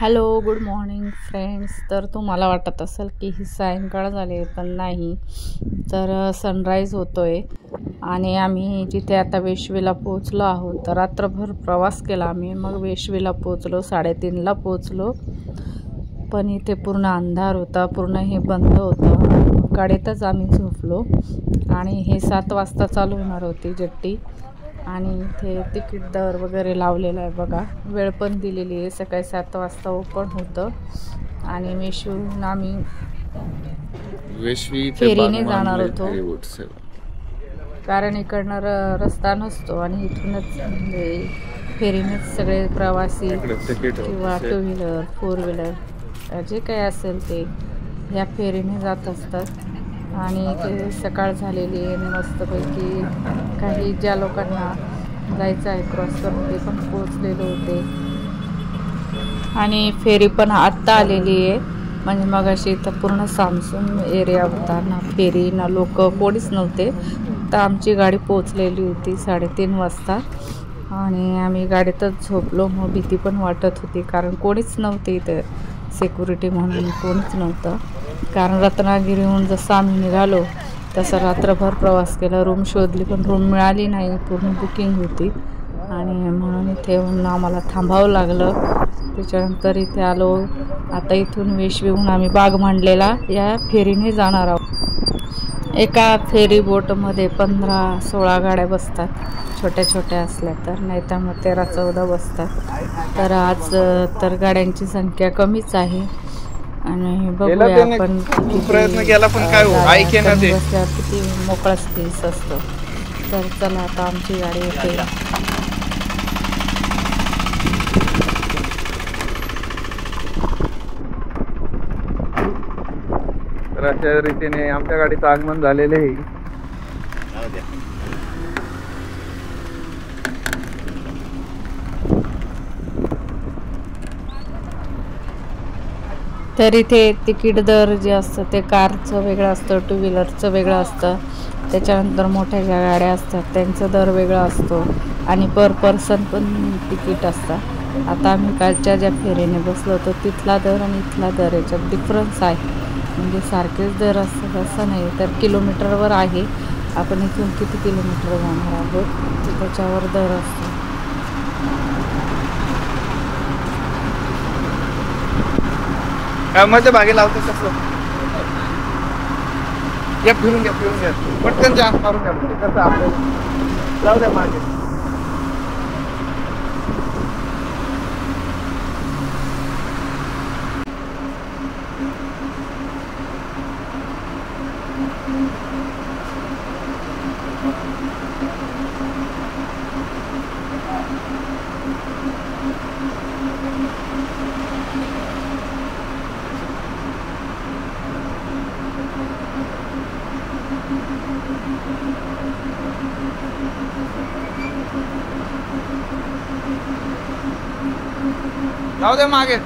Hello, good morning friends. तर तुम्हाला वाटत असेल की ही सायंकाळ झाली, पण नाही. तर सनराईज होतो आहे आणि आम्ही जिथे आता वेशवीला पोचलो आहोत. तर रात्रभर प्रवास केला आम्ही, मग वेशवीला पोचलो. 3:30ला पोचलो, पण इथे पूर्ण अंधार होता, पूर्ण हे बंद होतं. गाडीतच आम्ही झोपलो आणि हे 7 वाजता चालू होणार होती जेट्टी. आणि इथे तिकीट दर वगैरे लावलेला आहे बघा, वेळ पण दिलेली आहे. सकाळी 7 वाजता ओपन होतं आणि वेशवीहून आम्ही फेरीने जाणार होतो, कारण इकडनं रस्ता नसतो आणि इथूनच म्हणजे फेरीनेच सगळे प्रवासी किंवा 2 व्हीलर 4 व्हीलर जे काही असेल ते ह्या फेरीने जात असतात. आणि ते सकाळ झालेली आहे, मस्तपैकी काही ज्या लोकांना जायचं आहे क्रॉस करून ते पण पोचलेले होते. आणि फेरी पण आत्ता आलेली आहे, म्हणजे मग अशी इथं पूर्ण सामसूम एरिया होता ना, फेरी ना लोक कोणीच नव्हते. तर आमची गाडी पोचलेली होती 3:30 वाजता आणि आम्ही गाडीतच झोपलो. मग भीती पण वाटत होती, कारण कोणीच नव्हते इथं, सिक्युरिटी म्हणून कोणीच नव्हतं. कारण रत्नागिरीहून जसं आम्ही निघालो तसं रात्रभर प्रवास केला, रूम शोधली पण रूम मिळाली नाही, पूर्ण बुकिंग होती. आणि म्हणून इथे येऊन आम्हाला थांबावं लागलं. त्याच्यानंतर इथे आलो. आता इथून वेशवीहून आम्ही बागमांडलेला या फेरीने जाणार आहोत. एका फेरी बोटमध्ये 15-16 गाड्या बसतात, छोट्या छोट्या असल्या तर, नाही तर मग 13-14 बसतात. तर आज तर गाड्यांची संख्या कमीच आहे आणि बघूया आपण प्रयत्न केला पण काय बसल्यावर किती मोकळा स्पेस असतो. तर चला आता आमची गाडी येते. तर अशा रीतीने आमच्या गाडीचं आगमन झालेलं आहे. तर इथे तिकीट दर जे असतं ते कारचं वेगळं असतं, 2 व्हीलरचं वेगळं असतं. त्याच्यानंतर मोठ्या ज्या गाड्या असतात त्यांचं दर वेगळा असतो आणि पर पर्सन पण तिकीट असतं. आता आम्ही कालच्या ज्या फेरीने बसलो होतो तिथला दर आणि इथला दर याच्यात डिफरन्स आहे, म्हणजे सारखेच दर असतात असं नाही. तर किलोमीटरवर आहे, आपण इथून किती किलोमीटर जाणार आहोत त्याच्यावर दर असतो. मध्ये भागे लावतो कसं या फिरून घ्या पटकन जाम मारून घ्या, कसं आपल्याला लावू द्या मागे. जाऊ दे मागे.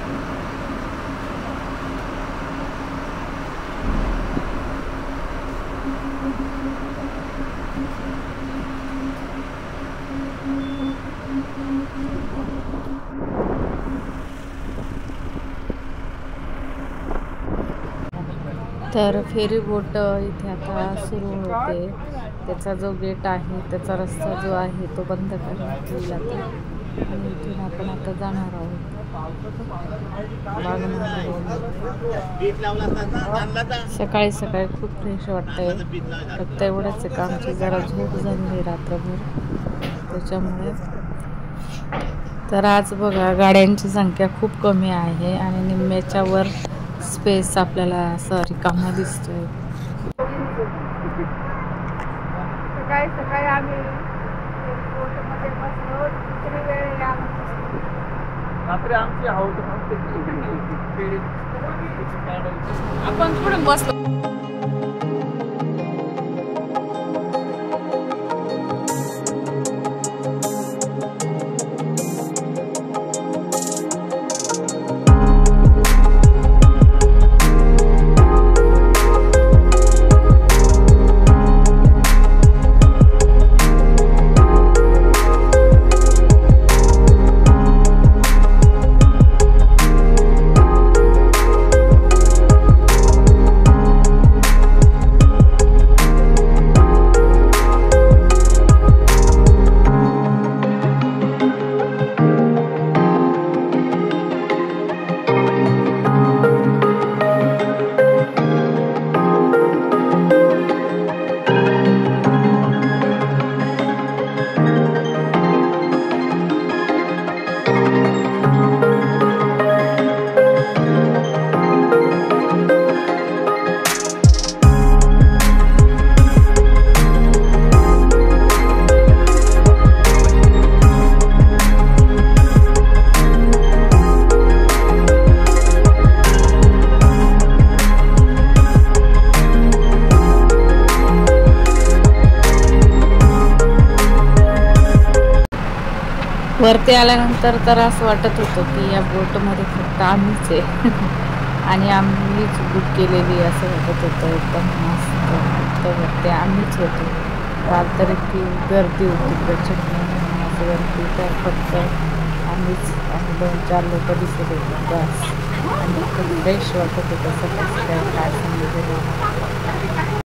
तर फेरी बोट इथे आता सुरू होते. त्याचा जो गेट आहे, त्याचा रस्ता जो आहे तो बंद करण्यात येईल आता. आणि इथून आपण आता जाणार आहोत सकाळी सकाळी. खूप फ्रेश वाटतंय, फक्त एवढंच आहे का आमची जरा झोप झाली रात्रभर त्याच्यामुळे. तर आज बघा गाड्यांची संख्या खूप कमी आहे आणि निम्म्याच्या वर स्पेस आपल्याला असं रिकामा दिसतोय. सकाळी सकाळी आम्ही बोटमध्ये बसलो, दुसरी वेळ रात्री आमची आपण पुढे बसलो. वरती आल्यानंतर तर असं वाटत होतं की या बोटमध्ये फक्त आम्हीच आहे आणि आम्हीच बुक केलेली असं वाटत होतं. एकदम मस्त वरती आम्हीच होतो. काल तर इतकी गर्दी होती प्रचंड वरती, तर फक्त आम्हीच आणि 2-4 लोक दिसत होते बस. आणि खूप फ्रेश वाटत होतं सगळं काय सांगितलं.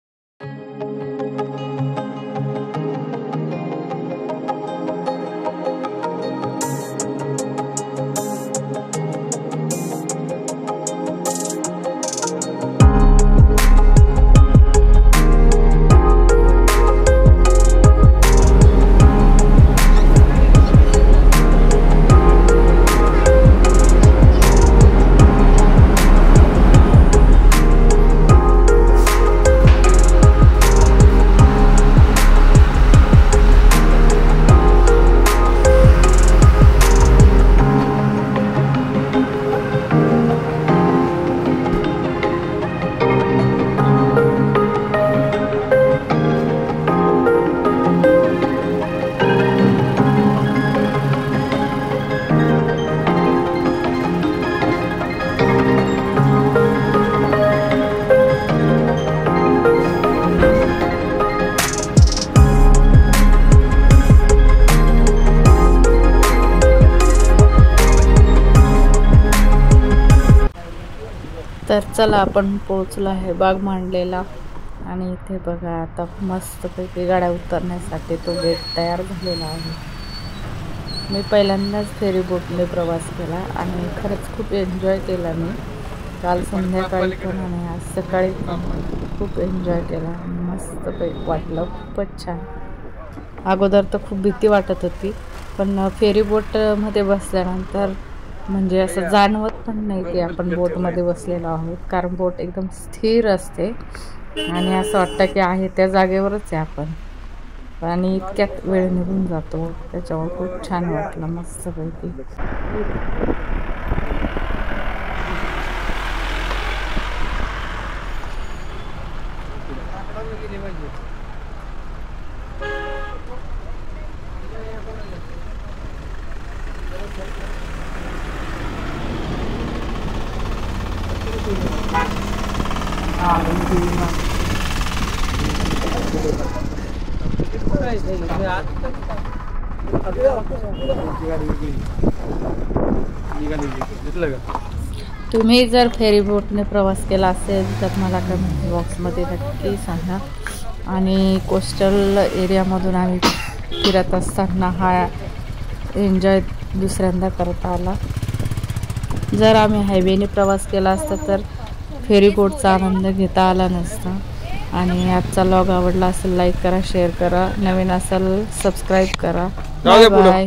तर चला आपण पोहोचलो आहे बाग मांडलेला. आणि इथे बघा आता मस्तपैकी गाड्या उतरण्यासाठी तो गेट तयार झालेला आहे. मी पहिल्यांदाच फेरी बोटने प्रवास केला आणि खरंच खूप एन्जॉय केला. मी काल संध्याकाळी पण आणि आज सकाळी पण खूप एन्जॉय केला. मस्तपैकी वाटलं, खूपच छान. अगोदर तर खूप भीती वाटत होती, पण फेरी बोटमध्ये बसल्यानंतर म्हणजे असं जाणवत पण नाही की आपण बोटमध्ये बसलेलो आहोत, कारण बोट एकदम स्थिर असते आणि असं वाटतं की आहे त्या जागेवरच आहे आपण, आणि इतक्यात वेळ निघून जातो. त्याच्यामुळे खूप छान वाटलं मस्तपैकी. तुम्ही जर फेरी बोटने प्रवास केला असेल तर मला कमेंट बॉक्समध्ये नक्की सांगा. आणि कोस्टल एरियामधून आम्ही फिरत असताना हा एन्जॉय दुसऱ्यांदा करता आला. जर आम्ही हायवेने प्रवास केला असता तर फेरी बोटचा आनंद घेता आला नसता. आणि आजचा व्लॉग आवडला असेल लाईक करा, शेअर करा, नवीन असेल सबस्क्राईब करा. Bye bye.